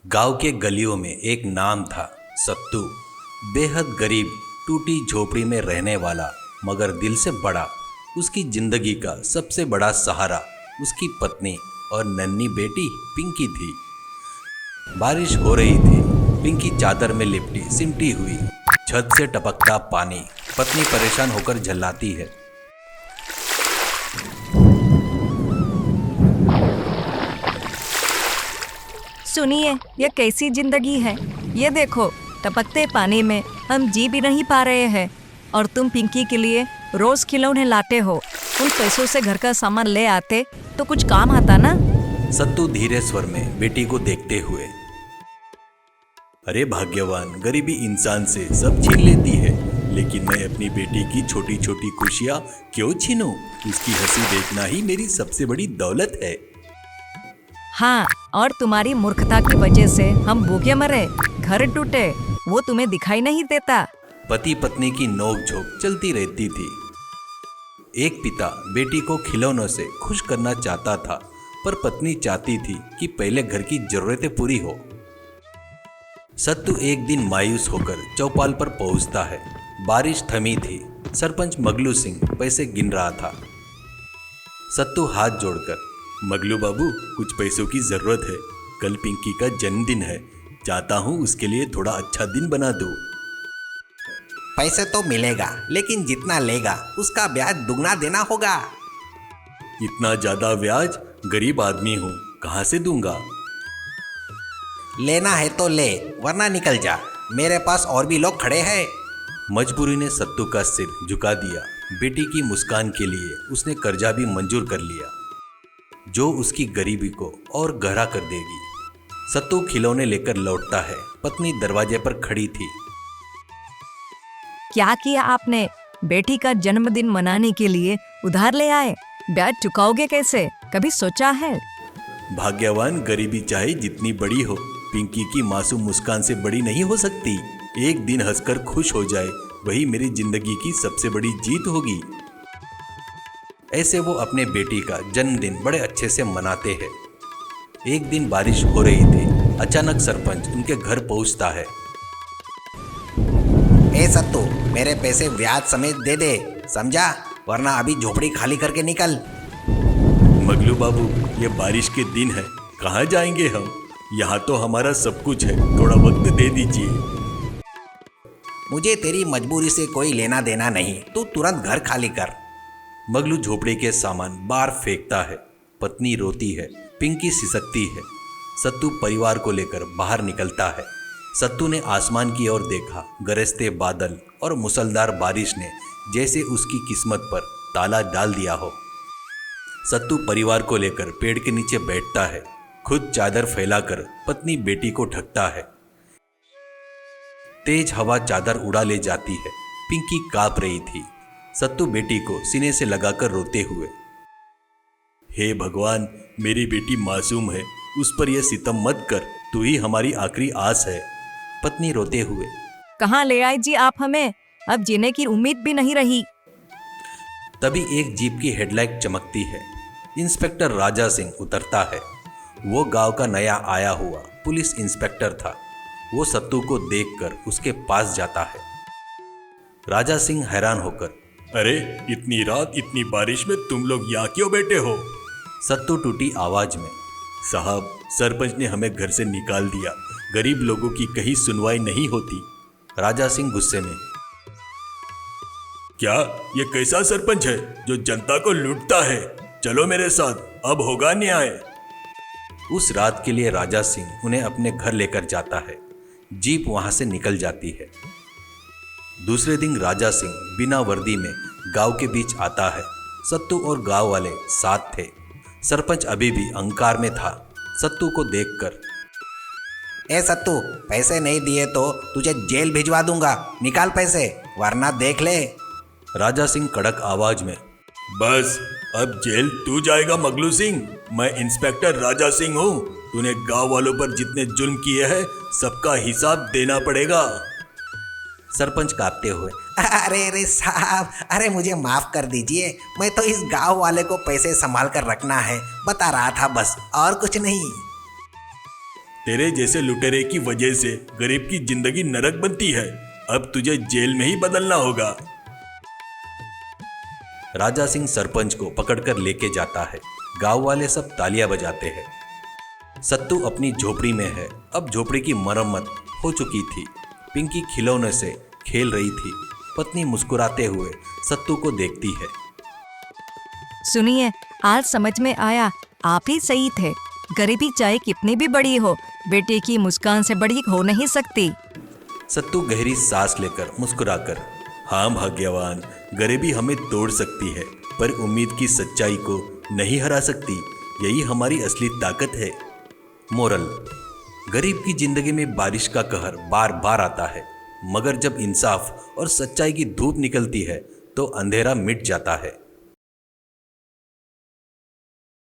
गांव के गलियों में एक नाम था सत्तू। बेहद गरीब टूटी झोपड़ी में रहने वाला, मगर दिल से बड़ा। उसकी जिंदगी का सबसे बड़ा सहारा उसकी पत्नी और नन्ही बेटी पिंकी थी। बारिश हो रही थी। पिंकी चादर में लिपटी सिमटी हुई, छत से टपकता पानी। पत्नी परेशान होकर झल्लाती है। सुनिए, ये कैसी जिंदगी है। ये देखो, टपकते पानी में हम जी भी नहीं पा रहे हैं और तुम पिंकी के लिए रोज खिलौने लाते हो। उन पैसों से घर का सामान ले आते तो कुछ काम आता ना। सत्तू धीरे स्वर में बेटी को देखते हुए, अरे भाग्यवान, गरीबी इंसान से सब छीन लेती है, लेकिन मैं अपनी बेटी की छोटी छोटी खुशियाँ क्यों छीनूं? उसकी हंसी देखना ही मेरी सबसे बड़ी दौलत है। हाँ, और तुम्हारी मूर्खता की वजह से हम भूखे मरे, घर टूटे, वो तुम्हें दिखाई नहीं देता। पति पत्नी की नोक-झोंक चलती रहती थी। एक पिता बेटी को खिलौनों से खुश करना चाहता था, पर पत्नी चाहती थी कि पहले घर की जरूरतें पूरी हो। सत्तू एक दिन मायूस होकर चौपाल पर पहुंचता है। बारिश थमी थी। सरपंच मगलू सिंह पैसे गिन रहा था। सत्तू हाथ जोड़कर, मगलू बाबू, कुछ पैसों की जरूरत है। कल पिंकी का जन्मदिन है, चाहता हूँ उसके लिए थोड़ा अच्छा दिन बना दूँ। पैसे तो मिलेगा, लेकिन जितना लेगा उसका ब्याज दुगना देना होगा। इतना ज्यादा ब्याज? गरीब आदमी हूँ, कहाँ से दूंगा? लेना है तो ले, वरना निकल जा। मेरे पास और भी लोग खड़े हैं। मजबूरी ने सत्तू का सिर झुका दिया। बेटी की मुस्कान के लिए उसने कर्जा भी मंजूर कर लिया, जो उसकी गरीबी को और गहरा कर देगी। सत्तू खिलौने लेकर लौटता है। पत्नी दरवाजे पर खड़ी थी। क्या किया आपने? बेटी का जन्मदिन मनाने के लिए उधार ले आए, ब्याज चुकाओगे कैसे? कभी सोचा है? भाग्यवान, गरीबी चाहे जितनी बड़ी हो, पिंकी की मासूम मुस्कान से बड़ी नहीं हो सकती। एक दिन हंसकर खुश हो जाए, वही मेरी जिंदगी की सबसे बड़ी जीत होगी। ऐसे वो अपने बेटी का जन्मदिन बड़े अच्छे से मनाते हैं। एक दिन बारिश हो रही थी। अचानक सरपंच उनके घर पहुंचता है। ए सत्तू, मेरे पैसे ब्याज समेत दे दे, समझा? वरना अभी झोपड़ी खाली करके निकल। मगलू बाबू, ये बारिश के दिन है, कहाँ जाएंगे हम? यहाँ तो हमारा सब कुछ है, थोड़ा वक्त दे दीजिए। मुझे तेरी मजबूरी से कोई लेना देना नहीं, तू तुरंत घर खाली कर। मगलू झोपड़ी के सामान बाहर फेंकता है। पत्नी रोती है, पिंकी सिसकती है। सत्तू परिवार को लेकर बाहर निकलता है। सत्तू ने आसमान की ओर देखा। गरजते बादल और मूसलाधार बारिश ने जैसे उसकी किस्मत पर ताला डाल दिया हो। सत्तू परिवार को लेकर पेड़ के नीचे बैठता है। खुद चादर फैलाकर पत्नी बेटी को ढकता है। तेज हवा चादर उड़ा ले जाती है। पिंकी कांप रही थी। सत्तू बेटी को सीने से लगाकर रोते हुए, हे भगवान, मेरी बेटी मासूम है, उस पर यह सितम मत कर, तू ही हमारी आखिरी आस है। पत्नी रोते हुए, कहाँ ले आए जी आप हमें? अब जीने की उम्मीद भी नहीं रही। तभी एक जीप की हेडलाइट चमकती है। इंस्पेक्टर राजा सिंह उतरता है। वो गांव का नया आया हुआ पुलिस इंस्पेक्टर था। वो सत्तू को देखकर उसके पास जाता है। राजा सिंह हैरान होकर, अरे, इतनी रात इतनी बारिश में तुम लोग यहाँ क्यों बैठे हो? सत्तू टूटी आवाज में, साहब, सरपंच ने हमें घर से निकाल दिया। गरीब लोगों की कहीं सुनवाई नहीं होती। राजा सिंह गुस्से में, क्या ये कैसा सरपंच है जो जनता को लूटता है? चलो मेरे साथ, अब होगा न्याय। उस रात के लिए राजा सिंह उन्हें अपने घर लेकर जाता है। जीप वहां से निकल जाती है। दूसरे दिन राजा सिंह बिना वर्दी में गांव के बीच आता है। सत्तू और गांव वाले साथ थे। सरपंच अभी भी अहंकार में था। सत्तू को देखकर, ए सत्तू, पैसे नहीं दिए तो तुझे जेल भिजवा दूंगा, निकाल पैसे, वरना देख ले। राजा सिंह कड़क आवाज में, बस, अब जेल तू जाएगा मगलू सिंह। मैं इंस्पेक्टर राजा सिंह हूँ। तूने गांव वालों पर जितने जुल्म किए हैं, सबका हिसाब देना पड़ेगा। सरपंच कांपते हुए, अरे साहब, अरे मुझे माफ कर दीजिए, मैं तो इस गांव वाले को पैसे संभाल कर रखना है बता रहा था, बस, और कुछ नहीं। तेरे जैसे लुटेरे की वजह से गरीब की जिंदगी नरक बनती है। अब तुझे जेल में ही बदलना होगा। राजा सिंह सरपंच को पकड़कर लेके जाता है। गांव वाले सब तालियां बजाते हैं। सत्तू अपनी झोपड़ी में है। अब झोपड़ी की मरम्मत हो चुकी थी। पिंकी खिलौने से खेल रही थी। पत्नी मुस्कुराते हुए सत्तू को देखती है। सुनिए, आज समझ में आया, आप ही सही थे। गरीबी चाहे कितनी भी बड़ी हो, बेटे की मुस्कान से बड़ी हो नहीं सकती। सत्तू गहरी सांस लेकर मुस्कुराकर, हाँ भाग्यवान, गरीबी हमें तोड़ सकती है पर उम्मीद की सच्चाई को नहीं हरा सकती। यही हमारी असली ताकत है। मोरल, गरीब की जिंदगी में बारिश का कहर बार बार आता है, मगर जब इंसाफ और सच्चाई की धूप निकलती है तो अंधेरा मिट जाता है।